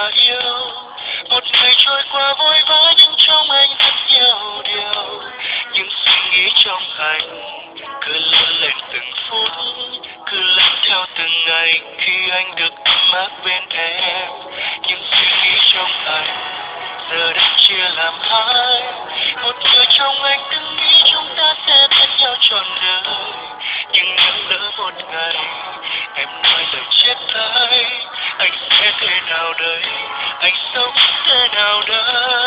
là yêu. Một ngày trôi qua vội vã nhưng trong anh rất nhiều điều. Những suy nghĩ trong anh cứ lớn lên từng phút, cứ lớn theo từng ngày khi anh được ấm áp bên em. Những suy nghĩ trong anh giờ đã chia làm hai. Một người trong anh từng nghĩ chúng ta sẽ bên nhau trọn đời, nhưng nếu lỡ một ngày em nói lời chia tay, anh sẽ thế nào đây, anh sống thế nào đây.